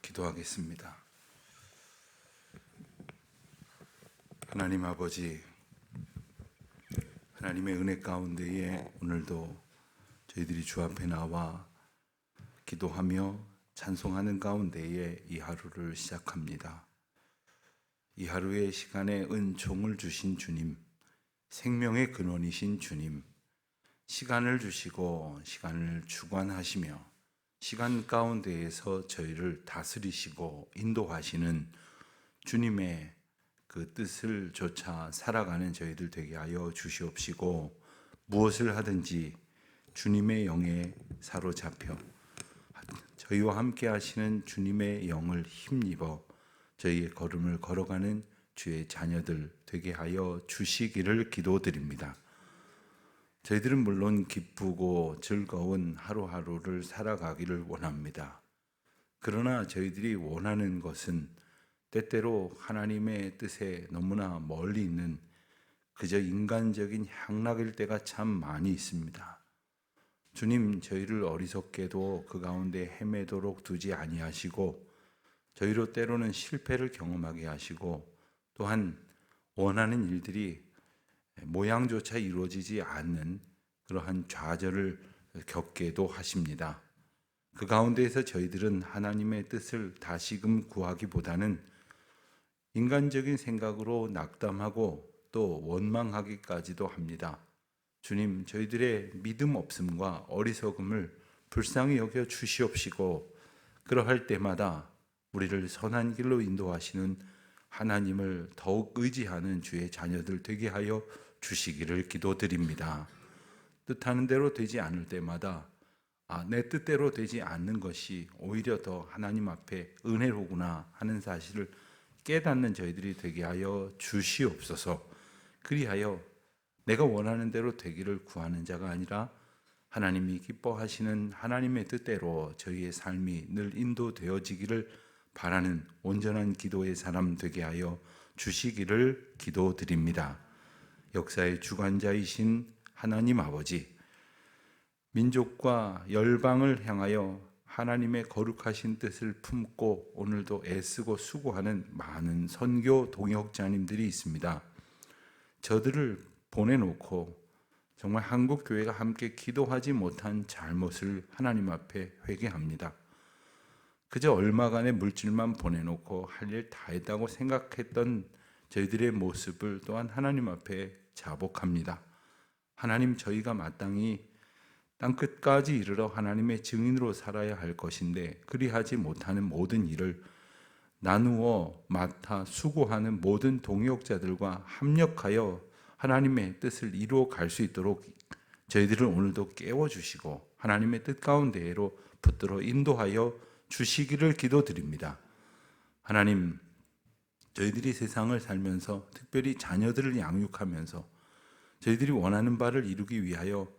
기도하겠습니다. 하나님 아버지, 하나님의 은혜 가운데에 오늘도 저희들이 주 앞에 나와 기도하며 찬송하는 가운데에 이 하루를 시작합니다. 이 하루의 시간에 은총을 주신 주님, 생명의 근원이신 주님, 시간을 주시고 시간을 주관하시며 시간 가운데에서 저희를 다스리시고 인도하시는 주님의 그 뜻을 좇아 살아가는 저희들 되게 하여 주시옵시고, 무엇을 하든지 주님의 영에 사로잡혀 저희와 함께 하시는 주님의 영을 힘입어 저희의 걸음을 걸어가는 주의 자녀들 되게 하여 주시기를 기도드립니다. 저희들은 물론 기쁘고 즐거운 하루하루를 살아가기를 원합니다. 그러나 저희들이 원하는 것은 때때로 하나님의 뜻에 너무나 멀리 있는 그저 인간적인 향락일 때가 참 많이 있습니다. 주님, 저희를 어리석게도 그 가운데 헤매도록 두지 아니하시고 저희로 때로는 실패를 경험하게 하시고 또한 원하는 일들이 모양조차 이루어지지 않는 그러한 좌절을 겪게도 하십니다. 그 가운데에서 저희들은 하나님의 뜻을 다시금 구하기보다는 인간적인 생각으로 낙담하고 또 원망하기까지도 합니다. 주님, 저희들의 믿음 없음과 어리석음을 불쌍히 여겨 주시옵시고, 그러할 때마다 우리를 선한 길로 인도하시는 하나님을 더욱 의지하는 주의 자녀들 되게 하여 주시기를 기도드립니다. 뜻하는 대로 되지 않을 때마다 내 뜻대로 되지 않는 것이 오히려 더 하나님 앞에 은혜로구나 하는 사실을 깨닫는 저희들이 되게 하여 주시옵소서. 그리하여 내가 원하는 대로 되기를 구하는 자가 아니라 하나님이 기뻐하시는 하나님의 뜻대로 저희의 삶이 늘 인도되어지기를 바라는 온전한 기도의 사람 되게 하여 주시기를 기도드립니다. 역사의 주관자이신 하나님 아버지, 민족과 열방을 향하여 하나님의 거룩하신 뜻을 품고 오늘도 애쓰고 수고하는 많은 선교 동역자님들이 있습니다. 저들을 보내놓고 정말 한국 교회가 함께 기도하지 못한 잘못을 하나님 앞에 회개합니다. 그저 얼마간의 물질만 보내놓고 할 일 다 했다고 생각했던 저희들의 모습을 또한 하나님 앞에 자복합니다. 하나님, 저희가 마땅히 땅끝까지 이르러 하나님의 증인으로 살아야 할 것인데 그리하지 못하는 모든 일을 나누어 맡아 수고하는 모든 동역자들과 합력하여 하나님의 뜻을 이루어 갈 수 있도록 저희들을 오늘도 깨워주시고 하나님의 뜻 가운데로 붙들어 인도하여 주시기를 기도드립니다. 하나님, 저희들이 세상을 살면서 특별히 자녀들을 양육하면서 저희들이 원하는 바를 이루기 위하여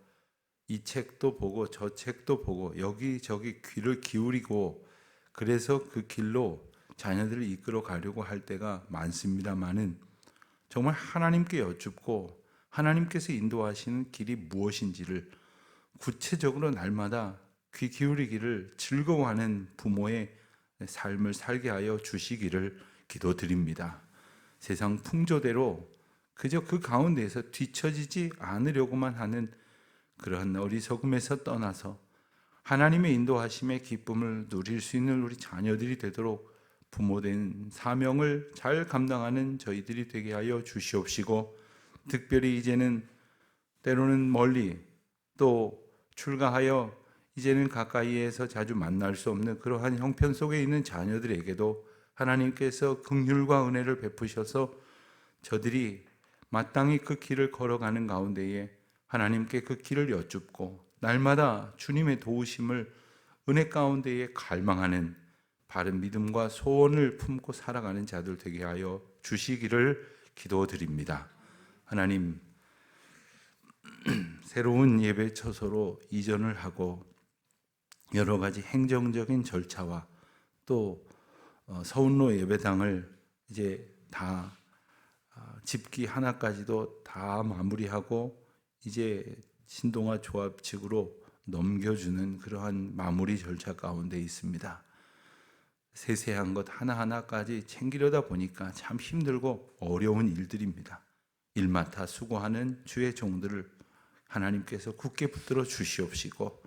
이 책도 보고 저 책도 보고 여기저기 귀를 기울이고 그래서 그 길로 자녀들을 이끌어 가려고 할 때가 많습니다만은 정말 하나님께 여쭙고 하나님께서 인도하시는 길이 무엇인지를 구체적으로 날마다 귀 기울이기를 즐거워하는 부모의 삶을 살게 하여 주시기를 기도드립니다. 세상 풍조대로 그저 그 가운데에서 뒤처지지 않으려고만 하는 그러한 어리석음에서 떠나서 하나님의 인도하심의 기쁨을 누릴 수 있는 우리 자녀들이 되도록 부모된 사명을 잘 감당하는 저희들이 되게 하여 주시옵시고, 특별히 이제는 때로는 멀리 또 출가하여 이제는 가까이에서 자주 만날 수 없는 그러한 형편 속에 있는 자녀들에게도 하나님께서 긍휼과 은혜를 베푸셔서 저들이 마땅히 그 길을 걸어가는 가운데에 하나님께 그 길을 여쭙고 날마다 주님의 도우심을 은혜 가운데에 갈망하는 바른 믿음과 소원을 품고 살아가는 자들 되게 하여 주시기를 기도드립니다. 하나님, 새로운 예배 처소로 이전을 하고 여러 가지 행정적인 절차와 또 서운로 예배당을 이제 다 집기 하나까지도 다 마무리하고 이제 신동아 조합 측으로 넘겨주는 그러한 마무리 절차 가운데 있습니다. 세세한 것 하나하나까지 챙기려다 보니까 참 힘들고 어려운 일들입니다. 일마다 수고하는 주의 종들을 하나님께서 굳게 붙들어 주시옵시고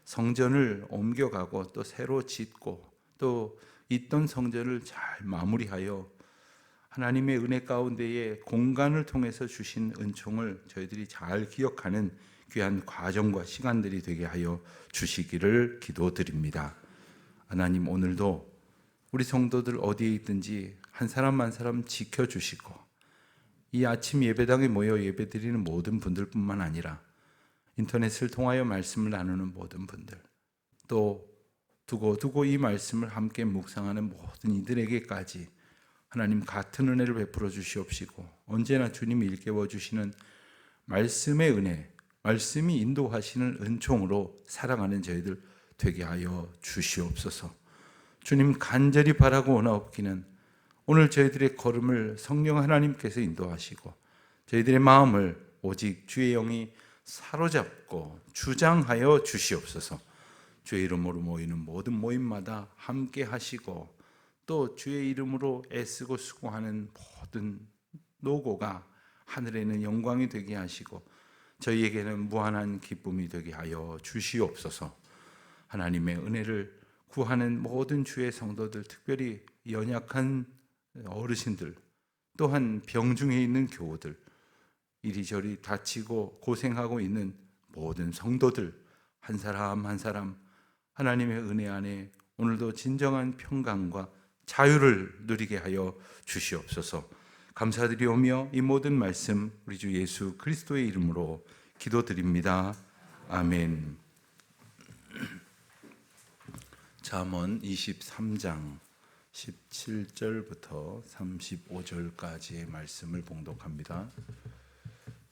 성전을 옮겨가고 또 새로 짓고 또 있던 성전을 잘 마무리하여 하나님의 은혜 가운데에 공간을 통해서 주신 은총을 저희들이 잘 기억하는 귀한 과정과 시간들이 되게 하여 주시기를 기도드립니다. 하나님, 오늘도 우리 성도들 어디에 있든지 한 사람 한 사람 지켜주시고 이 아침 예배당에 모여 예배드리는 모든 분들뿐만 아니라 인터넷을 통하여 말씀을 나누는 모든 분들, 또 두고 이 말씀을 함께 묵상하는 모든 이들에게까지 하나님 같은 은혜를 베풀어 주시옵시고 언제나 주님이 일깨워 주시는 말씀의 은혜, 말씀이 인도하시는 은총으로 살아가는 저희들 되게 하여 주시옵소서. 주님 간절히 바라고 원하옵기는 오늘 저희들의 걸음을 성령 하나님께서 인도하시고 저희들의 마음을 오직 주의 영이 사로잡고 주장하여 주시옵소서. 주의 이름으로 모이는 모든 모임마다 함께 하시고 또 주의 이름으로 애쓰고 수고하는 모든 노고가 하늘에는 영광이 되게 하시고 저희에게는 무한한 기쁨이 되게 하여 주시옵소서. 하나님의 은혜를 구하는 모든 주의 성도들, 특별히 연약한 어르신들, 또한 병중에 있는 교우들, 이리저리 다치고 고생하고 있는 모든 성도들 한 사람 한 사람 하나님의 은혜 안에 오늘도 진정한 평강과 자유를 누리게 하여 주시옵소서. 감사드리오며 이 모든 말씀 우리 주 예수 그리스도의 이름으로 기도드립니다. 아멘. 잠언 23장 17절부터 35절까지의 말씀을 봉독합니다.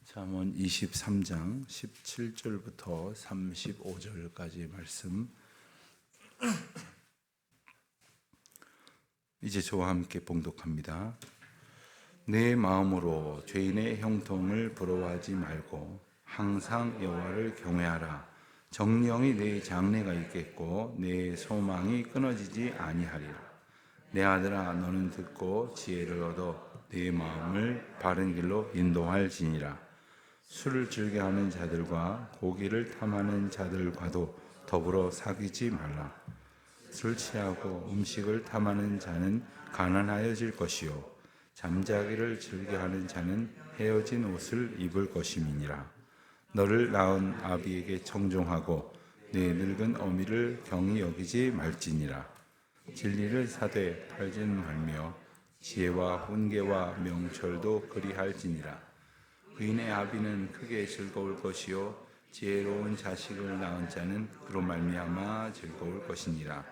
잠언 23장 17절부터 35절까지의 말씀, 이제 저와 함께 봉독합니다. 내 마음으로 죄인의 형통을 부러워하지 말고 항상 여호와를 경외하라. 정령이 내 장래가 있겠고 내 소망이 끊어지지 아니하리라. 내 아들아, 너는 듣고 지혜를 얻어 내 마음을 바른 길로 인도할지니라. 술을 즐겨하는 자들과 고기를 탐하는 자들과도 더불어 사귀지 말라. 술 취하고 음식을 탐하는 자는 가난하여질 것이요 잠자기를 즐겨하는 자는 헤어진 옷을 입을 것임이니라. 너를 낳은 아비에게 청종하고 내 늙은 어미를 경히 여기지 말지니라. 진리를 사되 팔지는 말며 지혜와 훈계와 명철도 그리할지니라. 의인의 아비는 크게 즐거울 것이요 지혜로운 자식을 낳은 자는 그로 말미암아 즐거울 것이니라.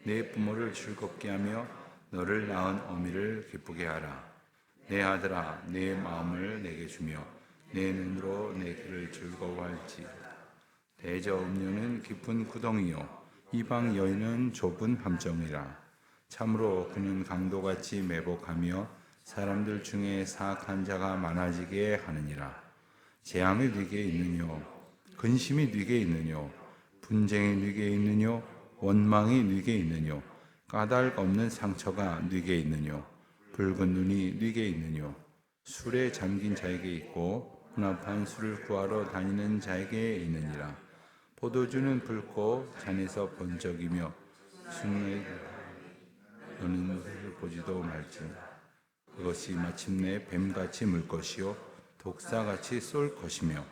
내 부모를 즐겁게 하며 너를 낳은 어미를 기쁘게 하라. 내 아들아, 내 마음을 내게 주며 내 눈으로 내 길을 즐거워할지. 대저 음료는 깊은 구덩이요 이방 여인은 좁은 함정이라. 참으로 그는 강도같이 매복하며 사람들 중에 사악한 자가 많아지게 하느니라. 재앙이 네게 있느뇨 근심이 네게 있느뇨 분쟁이 네게 있느뇨 원망이 네게 있느뇨 까닭 없는 상처가 네게 있느뇨 붉은 눈이 네게 있느뇨 술에 잠긴 자에게 있고 혼합한 술을 구하러 다니는 자에게 있느니라. 포도주는 붉고 잔에서 번쩍이며 술에 너는 보지도 말지니라. 그것이 마침내 뱀같이 물 것이요 독사같이 쏠 것이며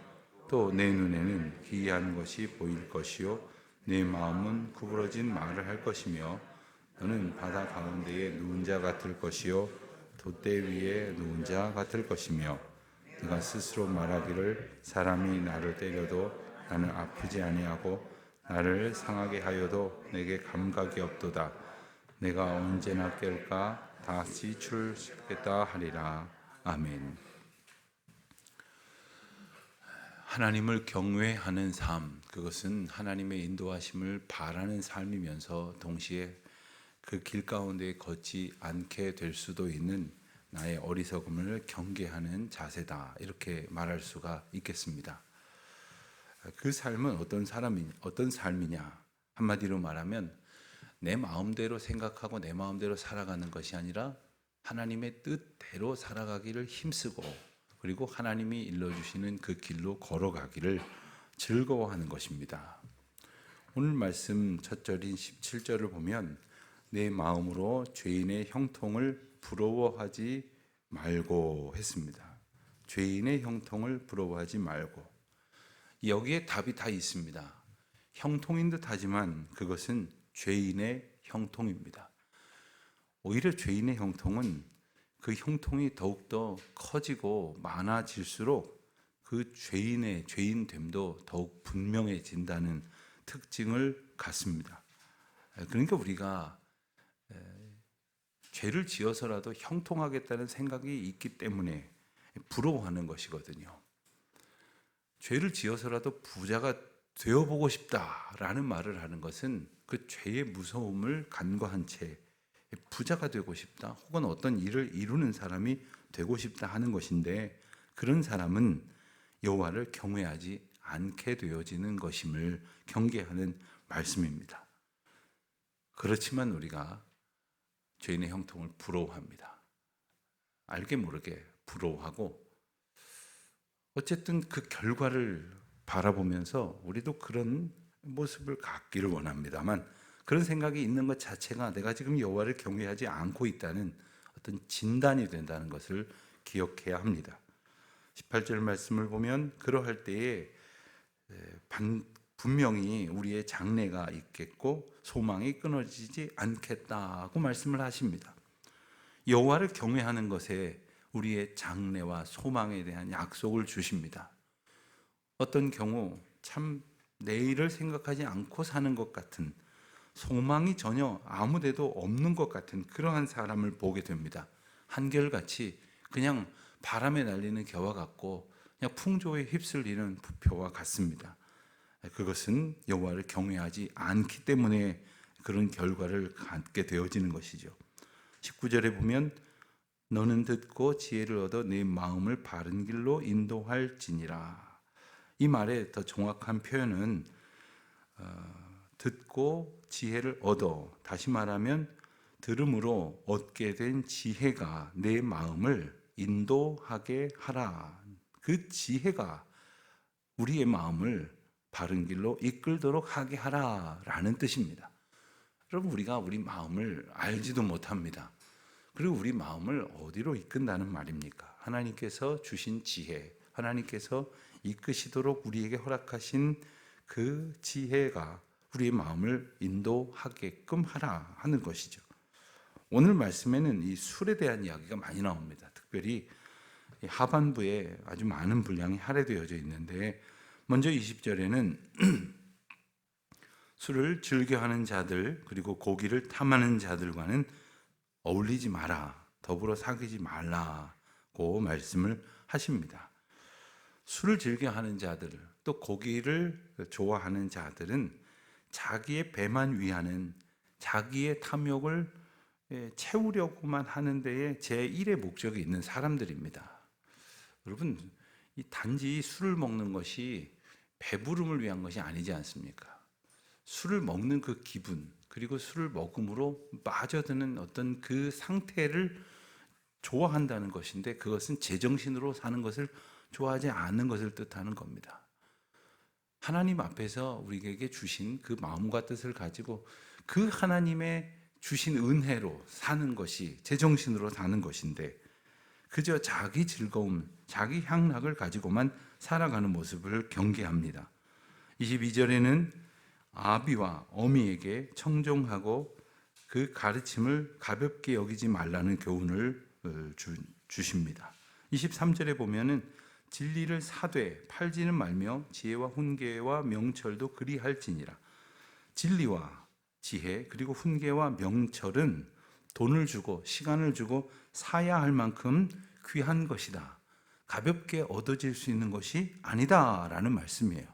또 내 눈에는 기이한 것이 보일 것이요 내 마음은 구부러진 말을 할 것이며 너는 바다 가운데에 누운 자 같을 것이요 돛대 위에 누운 자 같을 것이며 네가 스스로 말하기를 사람이 나를 때려도 나는 아프지 아니하고 나를 상하게 하여도 내게 감각이 없도다. 내가 언제나 깰까 다시 출시겠다 하리라. 아멘. 하나님을 경외하는 삶, 그것은 하나님의 인도하심을 바라는 삶이면서 동시에 그 길 가운데 걷지 않게 될 수도 있는 나의 어리석음을 경계하는 자세다, 이렇게 말할 수가 있겠습니다. 그 삶은 어떤 삶이냐? 한마디로 말하면 내 마음대로 생각하고 내 마음대로 살아가는 것이 아니라 하나님의 뜻대로 살아가기를 힘쓰고, 그리고 하나님이 일러주시는 그 길로 걸어가기를 즐거워하는 것입니다. 오늘 말씀 첫 절인 17절을 보면 내 마음으로 죄인의 형통을 부러워하지 말고 했습니다. 죄인의 형통을 부러워하지 말고. 여기에 답이 다 있습니다. 형통인 듯 하지만 그것은 죄인의 형통입니다. 오히려 죄인의 형통은 그 형통이 더욱더 커지고 많아질수록 그 죄인의 죄인됨도 더욱 분명해진다는 특징을 갖습니다. 그러니까 우리가 죄를 지어서라도 형통하겠다는 생각이 있기 때문에 부러워하는 것이거든요. 죄를 지어서라도 부자가 되어보고 싶다라는 말을 하는 것은 그 죄의 무서움을 간과한 채 부자가 되고 싶다, 혹은 어떤 일을 이루는 사람이 되고 싶다 하는 것인데, 그런 사람은 여호와를 경외하지 않게 되어지는 것임을 경계하는 말씀입니다. 그렇지만 우리가 죄인의 형통을 부러워합니다. 알게 모르게 부러워하고, 어쨌든 그 결과를 바라보면서 우리도 그런 모습을 갖기를 원합니다만, 그런 생각이 있는 것 자체가 내가 지금 여호와를 경외하지 않고 있다는 어떤 진단이 된다는 것을 기억해야 합니다. 18절 말씀을 보면 그러할 때에 분명히 우리의 장래가 있겠고 소망이 끊어지지 않겠다고 말씀을 하십니다. 여호와를 경외하는 것에 우리의 장래와 소망에 대한 약속을 주십니다. 어떤 경우 참 내일을 생각하지 않고 사는 것 같은, 소망이 전혀 아무데도 없는 것 같은 그러한 사람을 보게 됩니다. 한결같이 그냥 바람에 날리는 겨와 같고 그냥 풍조에 휩쓸리는 부표와 같습니다. 그것은 여호와를 경외하지 않기 때문에 그런 결과를 갖게 되어지는 것이죠. 19절에 보면 너는 듣고 지혜를 얻어 내 마음을 바른 길로 인도할지니라. 이 말의 더 정확한 표현은 듣고 지혜를 얻어, 다시 말하면 들음으로 얻게 된 지혜가 내 마음을 인도하게 하라. 그 지혜가 우리의 마음을 바른 길로 이끌도록 하게 하라라는 뜻입니다. 여러분, 우리가 우리 마음을 알지도 못합니다. 그리고 우리 마음을 어디로 이끈다는 말입니까? 하나님께서 주신 지혜, 하나님께서 이끄시도록 우리에게 허락하신 그 지혜가 우리의 마음을 인도하게끔 하라 하는 것이죠. 오늘 말씀에는 이 술에 대한 이야기가 많이 나옵니다. 특별히 하반부에 아주 많은 분량이 할애되어져 있는데, 먼저 20절에는 술을 즐겨하는 자들, 그리고 고기를 탐하는 자들과는 어울리지 마라, 더불어 사귀지 말라고 말씀을 하십니다. 술을 즐겨하는 자들, 또 고기를 좋아하는 자들은 자기의 배만 위하는, 자기의 탐욕을 채우려고만 하는 데에 제1의 목적이 있는 사람들입니다. 여러분, 이 단지 술을 먹는 것이 배부름을 위한 것이 아니지 않습니까? 술을 먹는 그 기분, 그리고 술을 먹음으로 빠져드는 어떤 그 상태를 좋아한다는 것인데, 그것은 제정신으로 사는 것을 좋아하지 않는 것을 뜻하는 겁니다. 하나님 앞에서 우리에게 주신 그 마음과 뜻을 가지고 그 하나님의 주신 은혜로 사는 것이 제정신으로 사는 것인데, 그저 자기 즐거움, 자기 향락을 가지고만 살아가는 모습을 경계합니다. 22절에는 아비와 어미에게 청종하고 그 가르침을 가볍게 여기지 말라는 교훈을 주십니다. 23절에 보면은 진리를 사되 팔지는 말며 지혜와 훈계와 명철도 그리할지니라. 진리와 지혜, 그리고 훈계와 명철은 돈을 주고 시간을 주고 사야 할 만큼 귀한 것이다. 가볍게 얻어질 수 있는 것이 아니다라는 말씀이에요.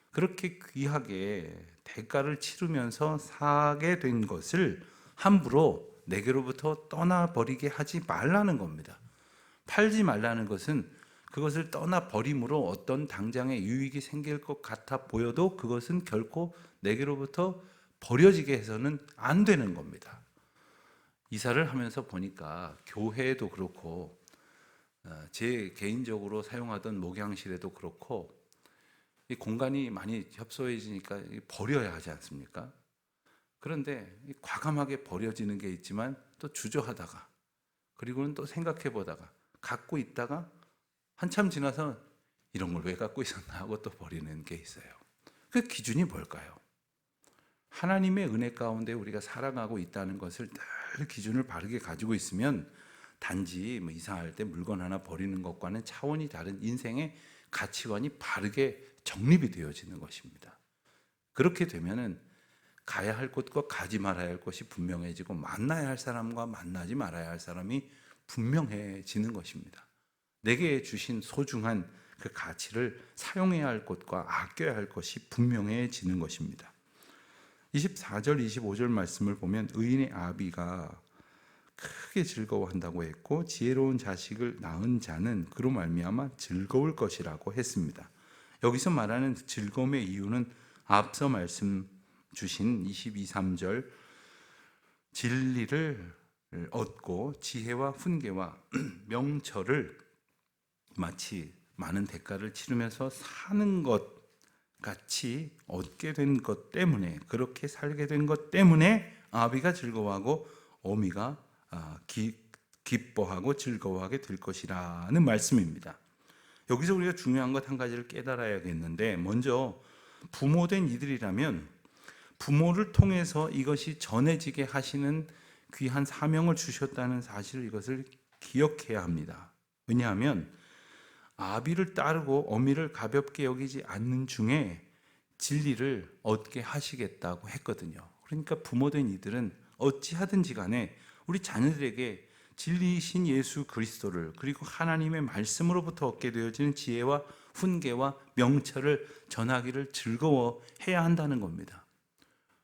그렇게 귀하게 대가를 치르면서 사게 된 것을 함부로 내게로부터 떠나버리게 하지 말라는 겁니다. 팔지 말라는 것은 그것을 떠나버림으로 어떤 당장의 유익이 생길 것 같아 보여도 그것은 결코 내게로부터 버려지게 해서는 안 되는 겁니다. 이사를 하면서 보니까 교회도 그렇고 제 개인적으로 사용하던 목양실에도 그렇고 이 공간이 많이 협소해지니까 버려야 하지 않습니까? 그런데 과감하게 버려지는 게 있지만 또 주저하다가 그리고는 또 생각해 보다가 갖고 있다가 한참 지나서 이런 걸 왜 갖고 있었나 하고 또 버리는 게 있어요. 그 기준이 뭘까요? 하나님의 은혜 가운데 우리가 살아가고 있다는 것을 늘 기준을 바르게 가지고 있으면 단지 이사할 때 물건 하나 버리는 것과는 차원이 다른 인생의 가치관이 바르게 정립이 되어지는 것입니다. 그렇게 되면은 가야 할 곳과 가지 말아야 할 곳이 분명해지고 만나야 할 사람과 만나지 말아야 할 사람이 분명해지는 것입니다. 내게 주신 소중한 그 가치를 사용해야 할 곳과 아껴야 할 것이 분명해지는 것입니다. 24절 25절 말씀을 보면 의인의 아비가 크게 즐거워한다고 했고 지혜로운 자식을 낳은 자는 그로 말미암아 즐거울 것이라고 했습니다. 여기서 말하는 즐거움의 이유는 앞서 말씀 주신 22, 3절 진리를 얻고 지혜와 훈계와 명철을 마치 많은 대가를 치르면서 사는 것 같이 얻게 된 것 때문에 그렇게 살게 된 것 때문에 아비가 즐거워하고 어미가 기뻐하고 즐거워하게 될 것이라는 말씀입니다. 여기서 우리가 중요한 것 한 가지를 깨달아야겠는데 먼저 부모된 이들이라면 부모를 통해서 이것이 전해지게 하시는 귀한 사명을 주셨다는 사실을 이것을 기억해야 합니다. 왜냐하면 아비를 따르고 어미를 가볍게 여기지 않는 중에 진리를 얻게 하시겠다고 했거든요. 그러니까 부모된 이들은 어찌하든지 간에 우리 자녀들에게 진리이신 예수 그리스도를 그리고 하나님의 말씀으로부터 얻게 되어지는 지혜와 훈계와 명철을 전하기를 즐거워해야 한다는 겁니다.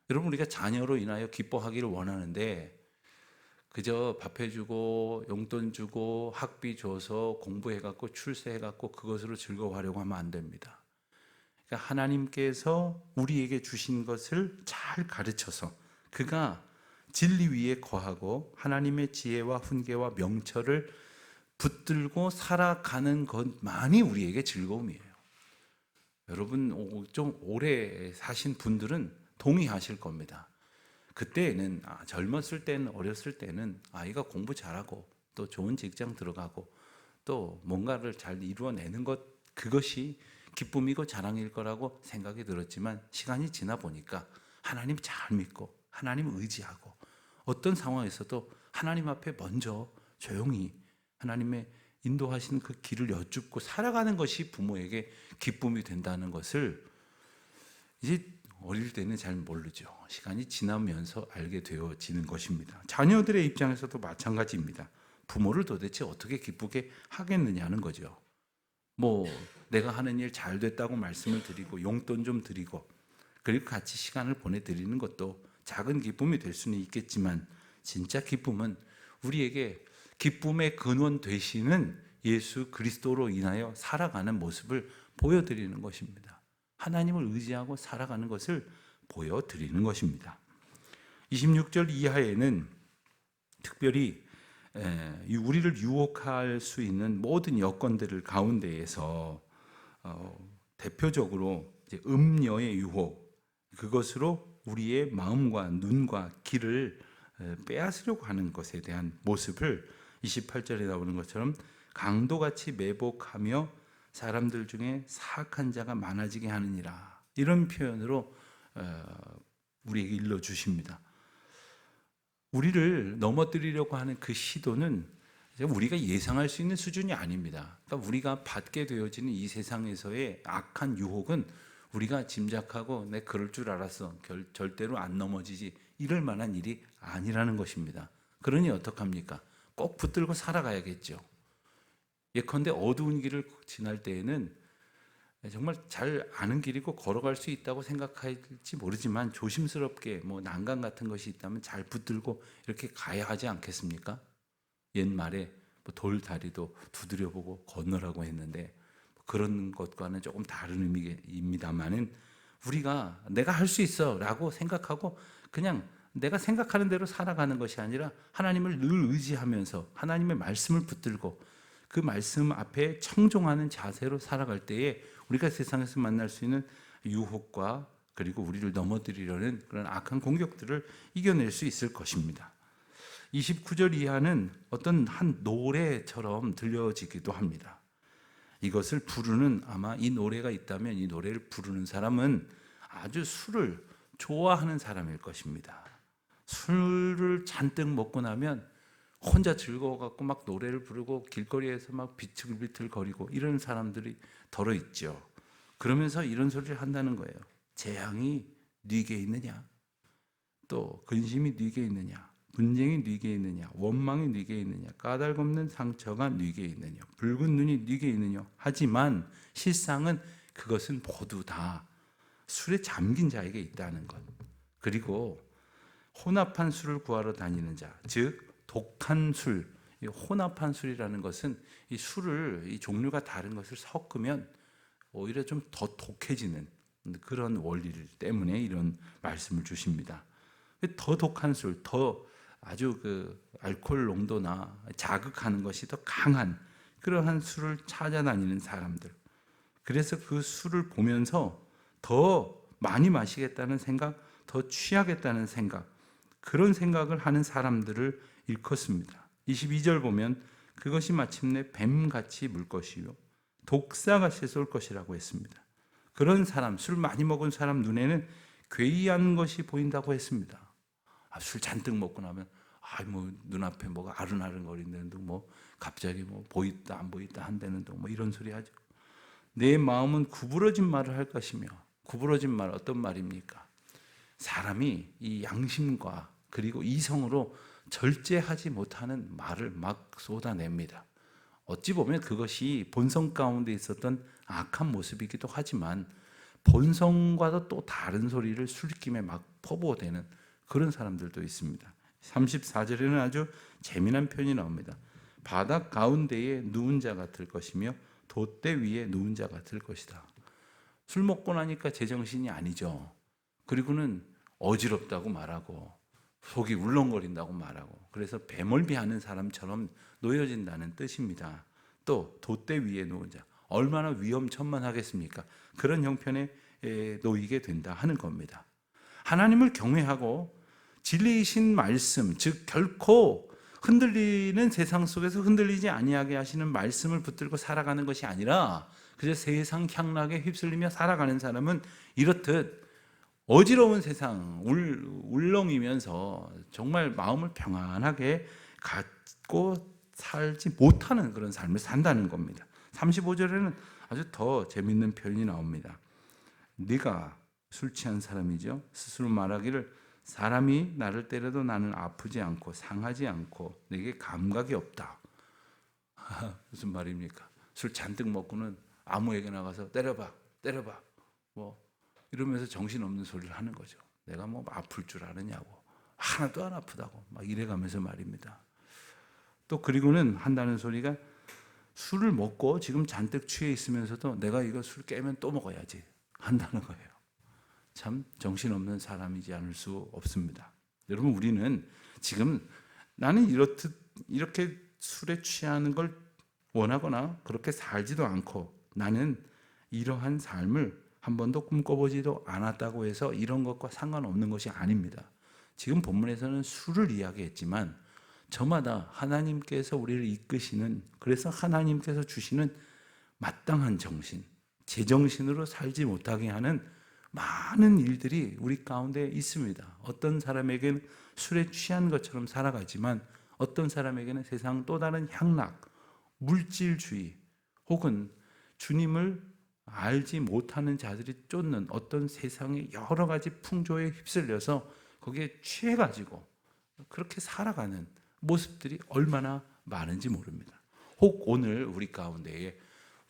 여러분, 우리가 자녀로 인하여 기뻐하기를 원하는데 그저 밥 해주고 용돈 주고 학비 줘서 공부해갖고 출세해갖고 그것으로 즐거워하려고 하면 안 됩니다. 그러니까 하나님께서 우리에게 주신 것을 잘 가르쳐서 그가 진리 위에 거하고 하나님의 지혜와 훈계와 명철을 붙들고 살아가는 것만이 우리에게 즐거움이에요. 여러분 좀 오래 사신 분들은 동의하실 겁니다. 그때는 젊었을 때는 어렸을 때는 아이가 공부 잘하고 또 좋은 직장 들어가고 또 뭔가를 잘 이루어내는 것 그것이 기쁨이고 자랑일 거라고 생각이 들었지만 시간이 지나 보니까 하나님 잘 믿고 하나님 의지하고 어떤 상황에서도 하나님 앞에 먼저 조용히 하나님의 인도하신 그 길을 여쭙고 살아가는 것이 부모에게 기쁨이 된다는 것을 이제 어릴 때는 잘 모르죠. 시간이 지나면서 알게 되어지는 것입니다. 자녀들의 입장에서도 마찬가지입니다. 부모를 도대체 어떻게 기쁘게 하겠느냐는 거죠. 내가 하는 일 잘 됐다고 말씀을 드리고 용돈 좀 드리고 그리고 같이 시간을 보내드리는 것도 작은 기쁨이 될 수는 있겠지만 진짜 기쁨은 우리에게 기쁨의 근원 되시는 예수 그리스도로 인하여 살아가는 모습을 보여드리는 것입니다. 하나님을 의지하고 살아가는 것을 보여드리는 것입니다. 26절 이하에는 특별히 우리를 유혹할 수 있는 모든 여건들을 가운데에서 대표적으로 이제 음녀의 유혹, 그것으로 우리의 마음과 눈과 귀를 빼앗으려고 하는 것에 대한 모습을 28절에 나오는 것처럼 강도같이 매복하며 사람들 중에 사악한 자가 많아지게 하느니라, 이런 표현으로 우리에게 일러주십니다. 우리를 넘어뜨리려고 하는 그 시도는 우리가 예상할 수 있는 수준이 아닙니다. 그러니까 우리가 받게 되어지는 이 세상에서의 악한 유혹은 우리가 짐작하고 내 그럴 줄 알았어, 절대로 안 넘어지지, 이럴 만한 일이 아니라는 것입니다. 그러니 어떡합니까? 꼭 붙들고 살아가야겠죠. 예컨대 어두운 길을 지날 때에는 정말 잘 아는 길이고 걸어갈 수 있다고 생각할지 모르지만 조심스럽게 난간 같은 것이 있다면 잘 붙들고 이렇게 가야 하지 않겠습니까? 옛말에 돌다리도 두드려보고 건너라고 했는데 그런 것과는 조금 다른 의미입니다만은 우리가 내가 할 수 있어 라고 생각하고 그냥 내가 생각하는 대로 살아가는 것이 아니라 하나님을 늘 의지하면서 하나님의 말씀을 붙들고 그 말씀 앞에 청종하는 자세로 살아갈 때에 우리가 세상에서 만날 수 있는 유혹과 그리고 우리를 넘어뜨리려는 그런 악한 공격들을 이겨낼 수 있을 것입니다. 29절 이하는 어떤 한 노래처럼 들려지기도 합니다. 이것을 부르는, 아마 이 노래가 있다면 이 노래를 부르는 사람은 아주 술을 좋아하는 사람일 것입니다. 술을 잔뜩 먹고 나면 혼자 즐거워갖고 막 노래를 부르고 길거리에서 막 비틀비틀 거리고 이런 사람들이 덜어 있죠. 그러면서 이런 소리를 한다는 거예요. 재앙이 네게 있느냐? 또 근심이 네게 있느냐? 분쟁이 네게 있느냐? 원망이 네게 있느냐? 까닭없는 상처가 네게 있느냐? 붉은 눈이 네게 있느냐? 하지만 실상은 그것은 모두 다 술에 잠긴 자에게 있다는 것. 그리고 혼합한 술을 구하러 다니는 자, 즉 독한 술. 이 혼합한 술이라는 것은 이 술을 이 종류가 다른 것을 섞으면 오히려 좀 더 독해지는 그런 원리 때문에 이런 말씀을 주십니다. 더 독한 술, 더 아주 그 알코올 농도나 자극하는 것이 더 강한 그러한 술을 찾아다니는 사람들. 그래서 그 술을 보면서 더 많이 마시겠다는 생각, 더 취하겠다는 생각, 그런 생각을 하는 사람들을 일컫습니다. 22절 보면 그것이 마침내 뱀같이 물 것이요 독사같이 쏠 것이라고 했습니다. 그런 사람, 술 많이 먹은 사람 눈에는 괴이한 것이 보인다고 했습니다. 술 잔뜩 먹고 나면 뭐 눈앞에 뭐가 아른아른거리는데도 뭐 갑자기 뭐 보있다 안 보있다 한다는데 뭐 이런 소리 하죠. 내 마음은 구부러진 말을 할 것이며, 구부러진 말 어떤 말입니까? 사람이 이 양심과 그리고 이성으로 절제하지 못하는 말을 막 쏟아냅니다. 어찌 보면 그것이 본성 가운데 있었던 악한 모습이기도 하지만 본성과도 또 다른 소리를 술김에 막 퍼부어대는 그런 사람들도 있습니다. 34절에는 아주 재미난 표현이 나옵니다. 바닥 가운데에 누운 자 같을 것이며 돛대 위에 누운 자 같을 것이다. 술 먹고 나니까 제정신이 아니죠. 그리고는 어지럽다고 말하고 속이 울렁거린다고 말하고 그래서 배멀미하는 사람처럼 놓여진다는 뜻입니다. 또 돛대 위에 놓은 자, 얼마나 위험천만하겠습니까? 그런 형편에 놓이게 된다 하는 겁니다. 하나님을 경외하고 진리이신 말씀, 즉 결코 흔들리는 세상 속에서 흔들리지 아니하게 하시는 말씀을 붙들고 살아가는 것이 아니라 그저 세상 향락에 휩쓸리며 살아가는 사람은 이렇듯 어지러운 세상, 울렁이면서 정말 마음을 평안하게 갖고 살지 못하는 그런 삶을 산다는 겁니다. 35절에는 아주 더 재밌는 표현이 나옵니다. 네가 술 취한 사람이죠. 스스로 말하기를 사람이 나를 때려도 나는 아프지 않고 상하지 않고 내게 감각이 없다. 무슨 말입니까? 술 잔뜩 먹고는 아무에게 나가서 때려봐 뭐 이러면서 정신없는 소리를 하는 거죠. 내가 뭐 아플 줄 아느냐고, 하나도 안 아프다고 막 이래가면서 말입니다. 또 그리고는 한다는 소리가 술을 먹고 지금 잔뜩 취해 있으면서도 내가 이거 술 깨면 또 먹어야지 한다는 거예요. 참 정신없는 사람이지 않을 수 없습니다. 여러분, 우리는 지금 나는 이렇게 술에 취하는 걸 원하거나 그렇게 살지도 않고 나는 이러한 삶을 한 번도 꿈꿔보지도 않았다고 해서 이런 것과 상관없는 것이 아닙니다. 지금 본문에서는 술을 이야기했지만 저마다 하나님께서 우리를 이끄시는, 그래서 하나님께서 주시는 마땅한 정신, 제정신으로 살지 못하게 하는 많은 일들이 우리 가운데 있습니다. 어떤 사람에게는 술에 취한 것처럼 살아가지만 어떤 사람에게는 세상 또 다른 향락, 물질주의 혹은 주님을 알지 못하는 자들이 쫓는 어떤 세상의 여러 가지 풍조에 휩쓸려서 거기에 취해가지고 그렇게 살아가는 모습들이 얼마나 많은지 모릅니다. 혹 오늘 우리 가운데에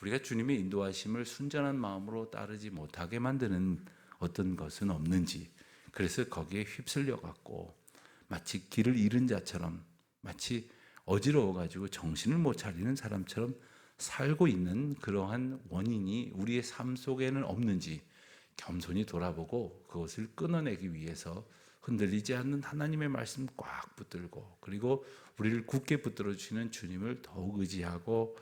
우리가 주님의 인도하심을 순전한 마음으로 따르지 못하게 만드는 어떤 것은 없는지, 그래서 거기에 휩쓸려 갖고 마치 길을 잃은 자처럼, 마치 어지러워 가지고 정신을 못 차리는 사람처럼 살고 있는 그러한 원인이 우리의 삶 속에는 없는지 겸손히 돌아보고 그것을 끊어내기 위해서 흔들리지 않는 하나님의 말씀 꽉 붙들고, 그리고 우리를 굳게 붙들어 주시는 주님을 더욱 의지하고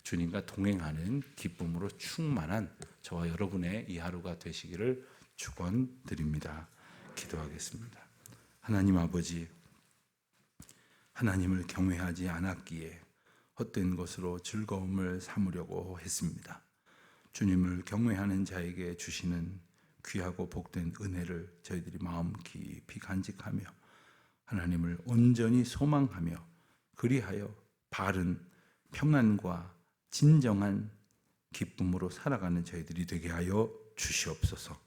주님과 동행하는 기쁨으로 충만한 저와 여러분의 이 하루가 되시기를 축원드립니다. 기도하겠습니다. 하나님 아버지, 하나님을 경외하지 않았기에 헛된 것으로 즐거움을 삼으려고 했습니다. 주님을 경외하는 자에게 주시는 귀하고 복된 은혜를 저희들이 마음 깊이 간직하며 하나님을 온전히 소망하며 그리하여 바른 평안과 진정한 기쁨으로 살아가는 저희들이 되게 하여 주시옵소서.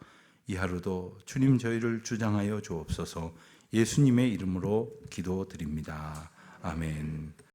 이 하루도 주님 저희를 주장하여 주옵소서. 예수님의 이름으로 기도드립니다. 아멘.